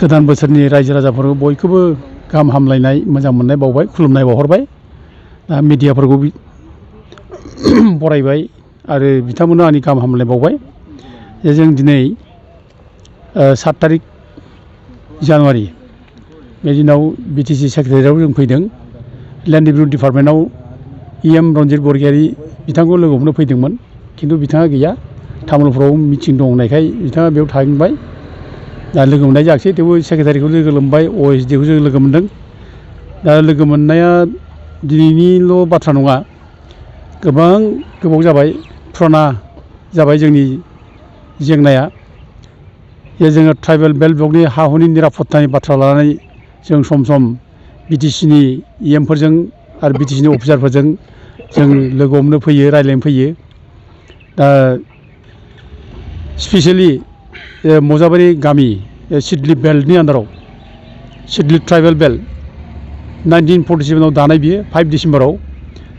गोदान बोसोरनि रायजो राजाफोरखौ बयखौबो गाहाम हामलायनाय मोजां मोननाय बावबाय खुलुमनाय बावहरबाय। दा मिडियाफोरखौ बरायबाय आरो बिथांमोननो आंनि गाहाम हामलायनाय बावबाय जे जों दिनै 7 तारिख जानुवारि बे दिनाव बिटिसि सेक्रेटारियाव जों फैदों। लेन्ड रिभिनिउ डिपार्टमेन्टआव EM रन्जित बरगयारी बिथांखौ लोगो हमनो फैदोंमोन, खिन्थु बिथाङा गैया, तामुलपुराव मिटिं दं होननायखाय बिथाङा बेयाव थांबाय। दा लोगो मोननाय जायाखिसै, थेवबो सेक्रेटारिखौ लोगो मोनबाय, OSD खौ जों लोगो मोनदों। दा लोगो मोननाया दिनैनिल' बाथ्रा नङा, गोबां गोबाव जाबाय, फुराना जाबाय जोंनि जेंनाया। जे जोङो ट्राइबेल बेल्ट ब्लकनि हा हुनि निरापत्तानि बाथ्रा लानानै जों सम सम बिटिसिनि EMफोरजों आरो बिटिसिनि अफिसारफोरजों जों लोगो हमनो फैयो, रायज्लायनो फैयो। दा स्पेसियेलि मजाबारि गामि सिडली बेल्टनि आन्दाराव, सिडली ट्राइबेल बेल्ट 1947आव दानाय बियो 5 डिसेम्बराव।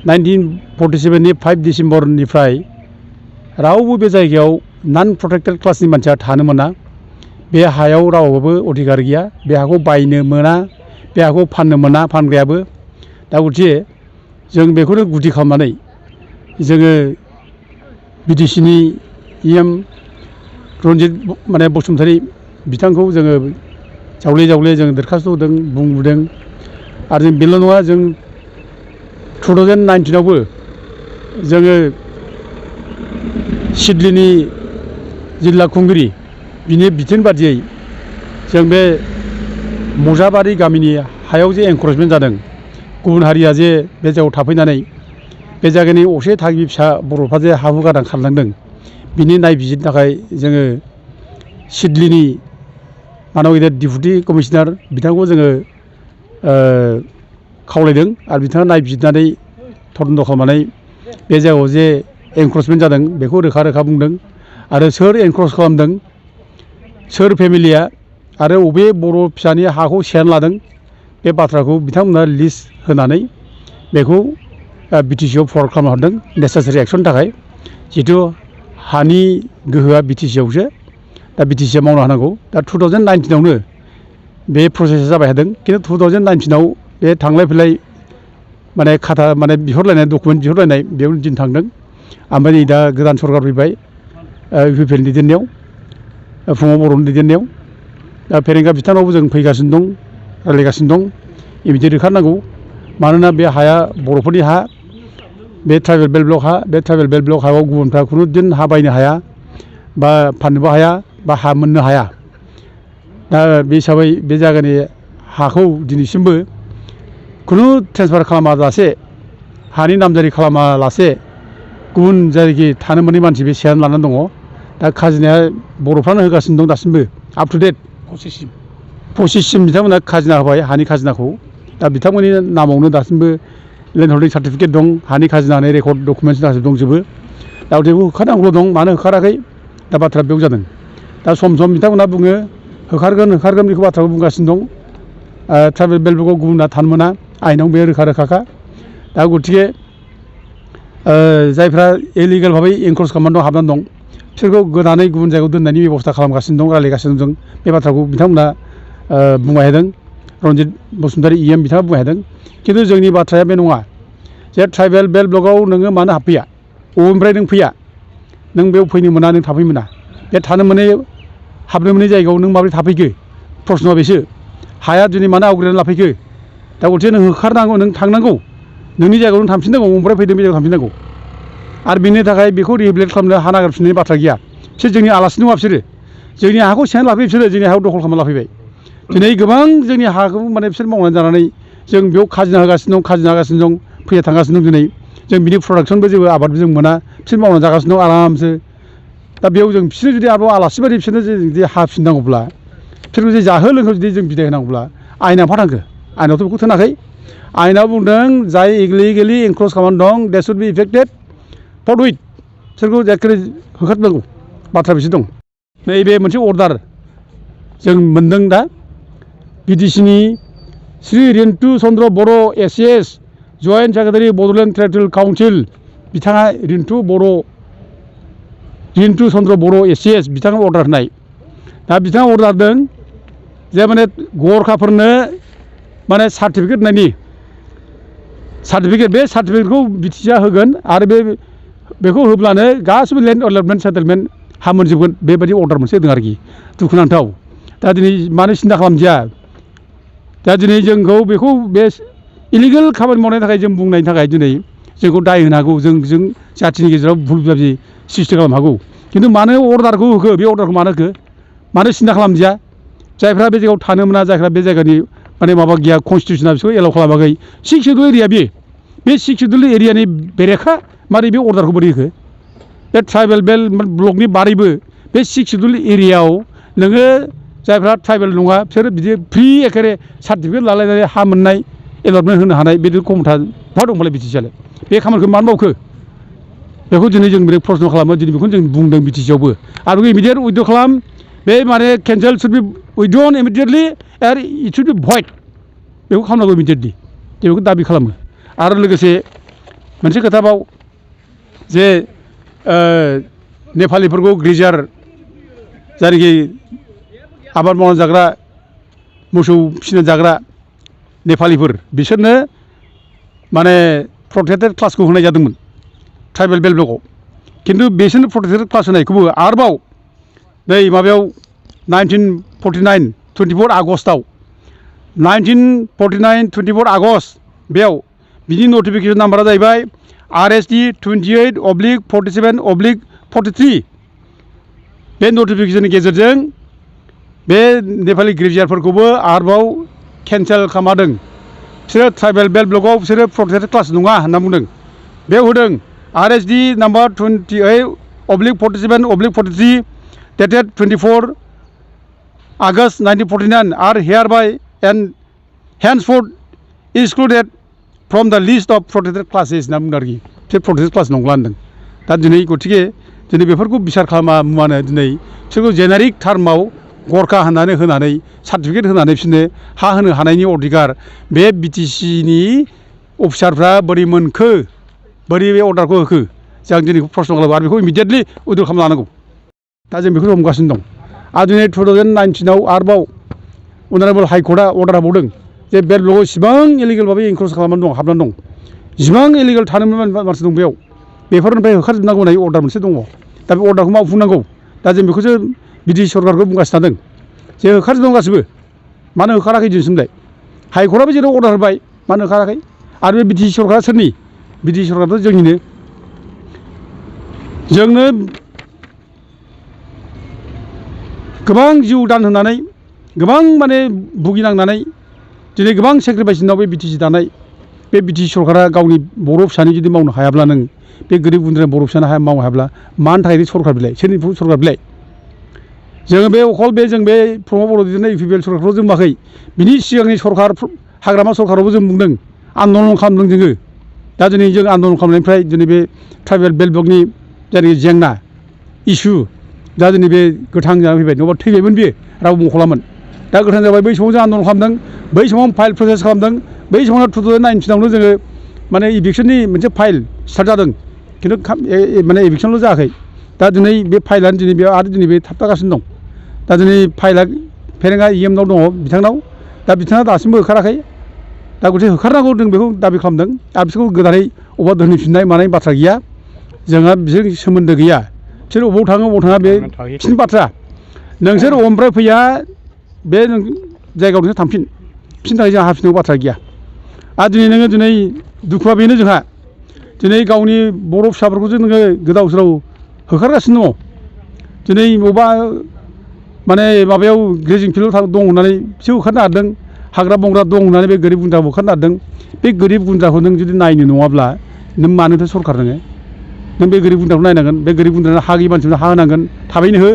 1947नि 5 डिसेम्बरनिफ्राय रावबो बे जायगायाव नन प्रटेक्टेड क्लासनि मानसिया थानो मोना। बे हायाव रावहाबो अधिकार गैया, बे हाखौ बायनो मोना, बे हाखौ फाननो मोना, फानग्रायाबो। दा गथिखे जों बेखौनो गुदि खालामनानै जोङो बिटिसिनि EM रन्जित बसुमतारी बिथांखौ जोङो जावले जावले जों दरखास्त होदों, बुंबोदों। आरो जों बेल' नङा, जों 2019आवबो जोङो सिडलीनि जिल्ला खुंगिरि बिनि बिथोन बादियै जों बे मजाबारि गामिनि हायाव जे एनक्रचमेन्ट जादों, गुबुन हारिया जे बे जायगायाव थाफैनानै बे जायगानि असे थागिबि फिसा बर'फ्रा जे हा हु गारना खारलांदों, बिनि नायबिजिरनो थाखाय जोङो सिडलीनि मानब गेदेर डिपुटि कमिसनार बिथांखौ जोङो खावलायदों आरो बिथाङा नायबिजिरनानै तदन्त खालामनानै बे जायगायाव जे एनक्रचमेन्ट जादों बेखौ रोखा रोखा बुंदों। आरो सोर एनक्रच खालामदों, सोर फेमिलिया, आरो बबे बर' फिसानि हाखौ सेनानै लादों, बे बाथ्राखौ बिथांमोना लिस्ट होनानै बेखौ बिटिसिआव फरवार्ड खालामना हरदों नेसेसारि एक्सननि थाखाय। जिहेथु हानि गोहोआ बिटिसिआवसो, दा बिटिसिआ मावनो हानांगौ। दा 2019आवनो बे प्रसेसा जाबाय थादों, खिन्थु 2019आव बे थांलाय फैलाय खाथा बिहरलायनाय डकुमेन्ट बिहरलायनाय बेयाव दिन थांदों। ओमफ्राय नै दा गोदान सरकार फैबाय UPPनि दैदेननायाव, फुंआव बर'नि दैदेननायाव। दा फेरेंगा बिथांनावबो जों फैगासिनो दं, रायज्लायगासिनो दं। इमिडियेट ओंखारनांगौ, मानोना बे हाया बर'फोरनि हा, बे ट्राइबेल बेल्ट ब्लक हा। बे ट्राइबेल बेल्ट ब्लक हायाव गुबुनफ्रा खुनु दिन हा बायनो हाया, बा फाननोबो हाया, बा हा मोननो हाया। दा बे हिसाबै बे जायगानि हाखौ दिनैसिमबो खुनु ट्रेन्सफार खालामाजासे, हानि नामजारि खालामालासे गुबुन जायगायाव थानो मोनै मानसि बे सेनानै लानानै दङ। दा खाजोनाया बर'फ्रानो होगासिनो दं दासिमबो, आप टु डेट 25सिम बिथांमोना खाजोना होबाय, हानि खाजोनाखौ। दा बिथांमोननि नामावनो दासिमबो लेन्ड हल्डिं सार्टिफिकेट दं, हानि खाजोना होनाय रेकर्ड डकुमेन्टस गासिबो दंजोबो। दा बेखौ होखारनांगौल' दं, मानो होखाराखै दा बाथ्राया बेयाव जादों। दा सम सम बिथांमोना बुङो होखारगोन होखारगोन, बेखौ बाथ्राखौ बुंगासिनो दं। ट्राइबेल बेल्ट ब्लकआव गुबुना थानो मोना, आइनाव बे रोखा रोखाखा। दा गथिखे जायफ्रा इलिगेल भाबै एनक्रच खालामनानै दं, हाबनानै दं, बिसोरखौ गोदानै गुबुन जायगायाव दोननायनि बेब'स्था खालामगासिनो दं, रायज्लायगासिनो दं। बे बाथ्राखौ बिथांमोना बुंबाय थादों, रन्जित बसुमतारी EM बिथाङा बुंबाय थादों। खिन्थु जोंनि बाथ्राया बे नङा जे ट्राइबेल बेल्ट ब्लकआव नोङो मानो हाबफैया, बबेनिफ्राय नों फैया, नों बेयाव फैनो मोना, नों थाफैनो मोना। बे थानो मोनै हाबनो मोनै जायगायाव नों माबोरै थाफैखो, प्रश्नआ बेसो। हाया दिनै मानो आवग्रिनानै लाफैखो? दा गथिखे नों होखारनांगौ, नों थांनांगौ, नोंनि जायगायाव नों थांफिननांगौ, बबेनिफ्राय फैदों बे जायगायाव थांफिननांगौ। आरो बिनि थाखाय बेखौ रिहेबिलिट खालामनो हा नागिरफिननायनि बाथ्रा गैया। बिसोर जोंनि आलासि नङा, बिसोरो जोंनि हाखौ सेनानै लाफैयो, बिसोरो जोंनि हायाव दखल खालामना लाफैबाय। दिनै गोबां जोंनि हाखौ बिसोर मावनानै जानानै जों बेयाव खाजोना होगासिनो दं, खाजोना होगासिनो दं, फैसा थांगासिनो दं। दिनै जों बिनि प्रडाक्सनबो जेबो आबादबो जों मोना, बिसोर मावनानै जागासिनो दं आरामसो। दा बेयाव जों बिसोरनो जुदि आरोबाव आलासि बायदि बिसोरनो जुदि हा फिननांगौब्ला, बिसोरखौ जुदि जाहो लोंहो जुदि जों बिदाय होनांगौब्ला आयेना मा थांखो? आयेनावथ' बेखौ थोनाखै। आयेनाव बुंदों जाय इलिगेलि एनक्रच खालामनानै दं दे शुड बि इफेक्टेड फरथुइट, बिसोरखौ एखेबारे होखारनांगौ बाथ्रा बिसोर दं। नैबे मोनसे अर्डार जों मोनदों दा बिटिसिनि श्री रिन्टु चन्द्र बर' ACS joint secretary Bodoland territorial council, बिथाङा रिन्टु चन्द्र बर' ACS बिथाङा अर्डार होनाय। दा बिथाङा अर्डार होदों जे माने गरखाफोरनो माने सार्टिफिकेट होनायनि सार्टिफिकेट बे सार्टिफिकेटखौ बिटिसिआ होगोन आरो बेखौ होब्लानो गासिबो लेन्ड एलटमेन्ट सेटेलमेन्ट हा मोनजोबगोन बेबायदि अर्डार मोनसे होदों आरोखि दुखुनांथाव दा दिनै मानो सिन्था खालामदिया दा दिनै जोंखौ बेखौ बे इलिगेल खामानि मावनायनि थाखाय जों बुंनायनि थाखाय दिनै जोंखौ दाय होनो हागौ जों जाथिनि गेजेराव भुल बुजाबुजि सृष्टि खालामनो हागौ खिन्थु मानो अर्डारखौ होखो बे अर्डारखौ मानो होखो मानो सिन्था खालामदिया जायफ्रा बे जायगायाव थानो मोना जायफ्रा बे जायगानि माने माबा गैया कनस्टिटिउसना बिसोरखौ एलाउ खालामाखै 6 सिडुल एरिया बे 6 सिडुल एरियानि बेरेखा मारै बे अर्डारखौ बोरै होखो बे ट्राइबेल बेल ब्लकनि बारैबो बे 6 सिडुल एरियायाव नोङो जायफ्रा ट्राइबेल नङा बिसोर बिदि फ्रि एखेबारे सार्टिफिकेट लालायनानै हा मोननाय एलटमेन्ट होनो हानाय बिदि क्षमता बहा दंबालाय बिटिसिआलाय बे खामानिखौ मानो मावखो बेखौ दिनै जों बिराद प्रश्न खालामो दिनै बेखौनो जों बुंदों बिटिसिआवबो आरो इमिडियेट उइथड्र खालाम बे माने केन्सेल शुड बि उइथड्रन इमिडियेटलि आरो इट शुड बि भइड बेखौ खालामनांगौ इमिडियेटलि बेखौ दाबि खालामो आरो लोगोसे मोनसे खोथाबाव जे नेपालिफोरखौ ग्रेजार जायनाखि आबाद मावना जाग्रा मोसौ फिसिना जाग्रा नेपालिफोर बिसोरनो माने प्रटेक्टेड क्लासखौ होनाय जादोंमोन ट्राइबेल बेल्ट ब्लकआव खिन्थु बिसोरनो प्रटेक्टेड क्लास होनायखौबो आरोबाव नै माबायाव 1949 24 आगस्टआव 1949 24 आगस्ट बेयाव बिनि नटिफिकेसन नाम्बारा जाहैबाय RST 28/47/43 बे नटिफिकेसननि गेजेरजों बे नेपालि ग्रेजुवेटफोरखौबो आरोबाव केन्सेल खालामदों बिसोरो ट्राइबेल बेल्ट ब्लकआव बिसोरो प्रटेक्टेड क्लास नङा होनना बुंदों बेयाव होदों RST number 28/47/43 dated 24 August 1949 are hereby and henceforth excluded from the list of protected classes होनना बुंदों आरोखि बिसोर प्रटेक्टेड क्लास नंला होनदों दा दिनै गतिके दिनै बेफोरखौ बिसार खालामा मुवानो दिनै बिसोरखौ जेनेरिक टार्माव गरखा होनानै सार्टिफिकेट होनानै बिसोरनो हा होनो हानायनि अधिकार बे बिटिसिनि अफिसारफ्रा बोरै मोनखो बोरै बे अर्डारखौ होखो जों दिनै प्रश्न खालामो आरो बेखौ इमिडियेटलि उइथड्र खालामना लानांगौ दा जों बेखौ हमगासिनो दं आरो दिनै 2019आव आरोबाव अनारेबल हाइकर्टआ अर्डार होबावदों जे बेल्ट ब्लकआव इसिबां इलिगेल भाबै इनक्ल'ज खालामनानै दं हाबनानै दं जिसिबां इलिगेल थानो मानसि दं बेयाव बेफोरनिफ्राय होखारजोबनांगौ होननाय अर्डार मोनसे दङ दा बे अर्डारखौ मावफुंनांगौ दा जों बेखौसो बिटिसि सरकारखौ बुंगासिनो थादों जे होखारजोबदों गासिबो मानो होखाराखै दिनैसिमलाय हाइकर्टआबो जेराव अर्डार होबाय मानो होखाराखै आरो बे बिटिसि सरकारा सोरनि बिटिसि सरकाराथ' जोंनो गोबां जिउ दान होनानै गोबां माने भुगिनांनानै दिनै गोबां सेक्रिफाइस उनाव बे बिटिसि दानाय बे बिटिसि सरकारा गावनि बर' फिसानि जुदि मावनो हायाब्ला नों बे गोरिब गुन्द्रा बर' फिसानो मावनो हायाब्ला मानि थाखाय सरकार बिलाइ सोरनि सरकार बिलाइ जोङो बे अखल बे जों बे प्रमद बर' दिनै इउपिपिएल सरकारखौ जों बुङाखै बिनि सिगांनि सरकार हाग्रामा सरकारावबो जों बुंदों आन्दलन खालामदों जोङो दा दिनै जों आन्दलन खालामनायनिफ्राय दिनै बे ट्राइबेल बेल्ट ब्लकनि जायनाखि जेंना इसु दा दिनै बे गोथां जानानै फैबाय नङाबा थैबायमोन बियो रावबो मख'लामोन दा गोथां जाबाय बै समाव जों आन्दलन खालामदों बै समाव फाइल प्रसेस खालामदों बै समाव 2019आवनो जोङो माने इभिक्सननि मोनसे फाइल स्टार्ट जादों खिन्थु माने इभिक्सनल' जायाखै दा दिनै बे फाइलानो दिनै बेयाव आरो दिनै बे थाबथागासिनो दं दा दिनै फाइला फेरेंगा EMनाव दङ बिथांनाव दा बिथाङा दासिमबो होखाराखै दा गथिखे होखारनांगौ जों बेखौ दाबि खालामदों आरो बिसोरखौ गोदानै अबेबा दोनहैफिननाय मानाय बाथ्रा गैया जोंहा बिसोर सोमोन्दो गैया बिसोर अबाव थाङो अबाव थाङा बे बिसोरनि बाथ्रा नोंसोर अबेनिफ्राय फैया बे जायगायाव नोंसोर थांफिन बिसोरनि थाखाय जोंहा हाफिननांगौ बाथ्रा गैया आरो दिनै नोङो दिनै दुखुआ बेनो जोंहा दिनै गावनि बर' फिसाफोरखौसो नोङो गोदाव सोराव होखारगासिनो दङ दिनै बबेबा माने माबायाव ग्रेजिं फिल्डआव दं होननानै बिसोर होखारनो हादों हाग्रा बंग्रा दं होननानै बे गोरिब गुन्द्राखौ होखारनो हादों बे गोरिब गुन्द्राखौ नों जुदि नायनो नङाब्ला नों मानोथो सरकार नोङो नों बे गोरिब गुन्द्राखौ नायनांगोन बे गोरिब गुन्द्रानो हा गैयि मानसिनो हा होनांगोन थाबैनो हो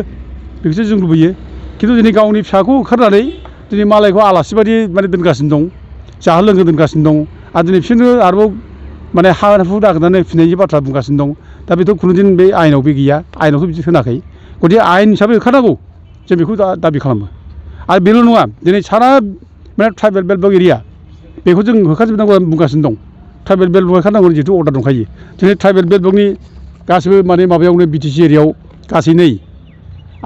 बेखौसो जों लुबैयो खिन्थु दिनै गावनि फिसाखौ होखारनानै दिनै मालायखौ आलासि बायदि माने दोनगासिनो दं जाहो लोंहो दोनगासिनो दं आरो दिनै बिसोरनो आरोबाव माने हा हु नागिरनानै फिनायनि बाथ्रा बुंगासिनो दं दा बेथ' खुनुदिन बे आयेनाव बे गैया आयेनावथ' बिदि होनाखै गथिखे आयेन हिसाबै होखारनांगौ जों बेखौ दाबि खालामो आरो बेल' नङा दिनै सारा माने ट्राइबेल बेल्ट ब्लक एरिया बेखौ जों होखारजोबनांगौ बुंगासिनो दं ट्राइबेल बेल्ट ब्लक होखारनांगौ जिहेतु अर्डार दंखायो दिनै ट्राइबेल बेल्ट ब्लकनि गासिबो माने माबायावनो बिटिसि एरियायाव गासै नै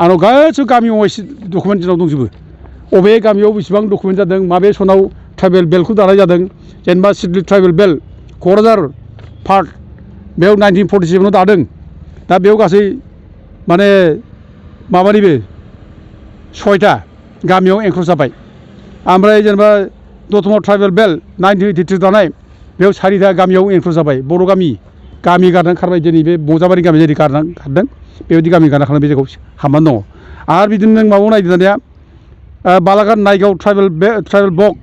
आंनाव गासिबो गामि वाइस डकुमेन्ट जोंनाव दंजोबो अबे गामियाव बेसेबां डकुमेन्ट जादों माबे सनाव ट्राइबेल बेल्टखौ दानाय जादों जेनेबा Siddeley tribal belt Kokrajhar part बेयाव 1947 आव दादों दा बेयाव गासै माने माबानिबो 6टा गामियाव एंक्रस जाबाय ओमफ्राय जेनेबा दतमा ट्राइबेल बेल्ट 1983 दानाय बेयाव 4टा गामियाव एंक्रस जाबाय बर' गामि गारनानै खारबाय दिनै बे बजाबारि गामि जेरै खारदों बेबायदि गामि गारना खारनाय बे जायगायाव हाबनानै दङ आरो बिदिनो नों माबायाव नायदों दानिया बालागाव नायगाव ट्राइबेल ब्लक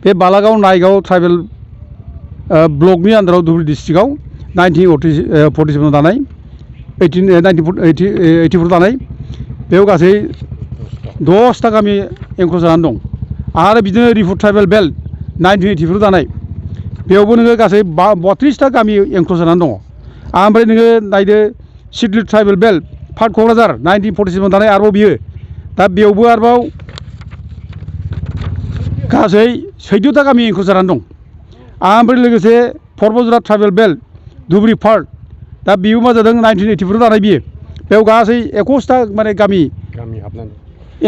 बे बालागाव नायगाव ट्राइबेल ब्लकनि आन्दाराव धुबुरी डिस्ट्रिक्टआव 1947 दानाय 1984 दानाय बेयाव गासै 10टा गामि एंक्रस जानानै दं आरो बिदिनो रिफु ट्राइबेल बेल्ट 1984 दानाय बेयावबो नोङो गासै 32टा गामि एंक्रस जानानै दङ ओमफ्राय नोङो नायदो Siddeley tribal belt part Kokrajhar 1947 दानाय आरोबाव बियो दा बेयावबो आरोबाव गासै 14टा गामि एंक्रस जानानै दं ओमफ्राय लोगोसे परबजरा ट्राइबेल बेल्ट धुबुरी पार्ट दा बेयो मा जादों 1984 दानाय बियो बेयाव गासै 21टा माने गामि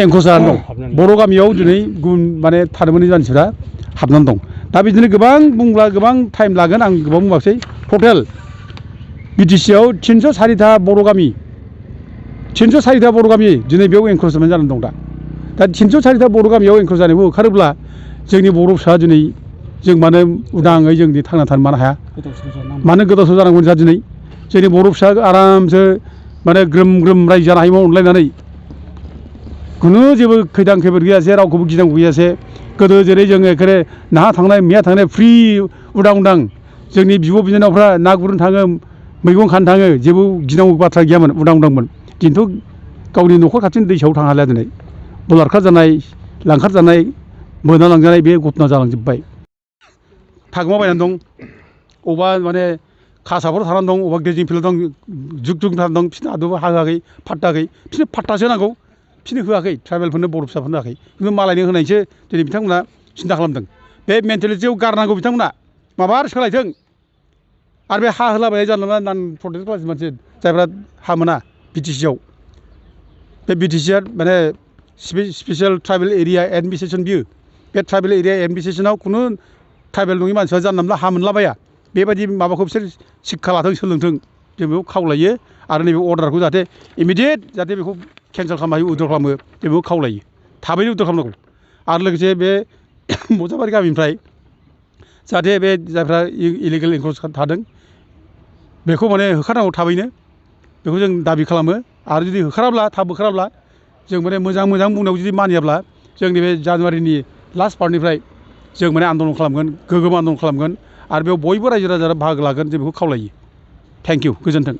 एंक्रस जानानै दं बर' गामियाव दिनै गुबुन माने थानो मोनै मानसिफ्रा हाबनानै दं दा बिदिनो गोबां बुंब्ला गोबां टाइम लागोन आं गोबां बुंबाखसै टटेल बिटिसिआव 304टा बर' गामि 304टा बर' गामि दिनै बेयाव एंक्रस जानानै दं दा 304टा बर' गामियाव एंक्रस जानायखौ होखारोब्ला जोंनि बर' फिसा दिनै जों मानो उदाङै जों थांना थानो मानो हाया मानो गोदाव सोराव जानांगौ जा दिनै जोंनि बर' फिसा आरामसो माने ग्रोम ग्रोम रायजो जानो हायोमोन अनलायनानै खुनु जेबो खैदां खैफोद गैयासे रावखौबो गिनांगौ गैयासे गोदो जेरै जोङो एखेबारे नाहा थांनाय मैया थांनाय फ्रि उदां जोंनि बिब' बिनानावफ्रा ना गुरनो थाङो मैगं खानो थाङो जेबो गिनांगौ बाथ्रा गैयामोन उदांमोन दिनैथ' गावनि न'खर खाथिनि दैसायाव थांनो हालिया दिनै बलात्कार जानाय लांखार जानाय मोना लांजानाय बे घटना जालांजोब्बाय थागोमाबायनानै दं अबा माने खासाफोराव थानानै दं अबा गेजिं फिल्डआव दं जुग थानानै दं बिसोरनो आदबो हा होआखै फाट्टा होआखै बिसोरनो फाट्टासो नांगौ बिसोरनो होआखै ट्राइबेलफोरनो बर' फिसाफोरनो होआखै खिन्थु मालायनो होनायसो दिनै बिथांमोना सिन्था खालामदों बे मेन्टेलिटियाव गारनांगौ बिथांमोना माबा सोलायथों आरो बे हा होलाबायनाय जानला नान प्रटेक्ट क्लास मानसि जायफ्रा हा मोना बिटिसिआव बे बिटिसिआ माने स्पेसियेल ट्राइबेल एरिया एडमिनिस्ट्रेसन बियो बे ट्राइबेल एरिया एडमिनिस्ट्रेसनाव खुनु ट्राइबेल नङि मानसिफ्रा जानला मोनला हा मोनलाबाया बेबायदि माबाखौ बिसोर शिक्षा लाथों सोलोंथों जों बेखौ खावलायो आरो नैबे अर्डारखौ जाहाथे इमिडियेट जाहाथे बेखौ केन्सेल खालामनो हायो उइद्र' खालामो बेखौ खावलायो थाबैनो उइद्र' खालामनांगौ आरो लोगोसे बे बजाबारि गामिनिफ्राय जाहाथे बे जायफ्रा इलिगेल एंक्रस थादों बेखौ माने होखारनांगौ थाबैनो बेखौ जों दाबि खालामो आरो जुदि थाब होखाराब्ला जों माने मोजां बुंनायाव जुदि मानियाब्ला जोंनि बे जानुवारिनि लास्ट पार्टनिफ्राय जों माने आन्दलन खालामगोन गोगोम आन्दलन खालामगोन आरो बेयाव बयबो रायजो राजाफ्रा बाहागो लागोन जों बेखौ खावलायो थेंक इउ गोजोन्थों।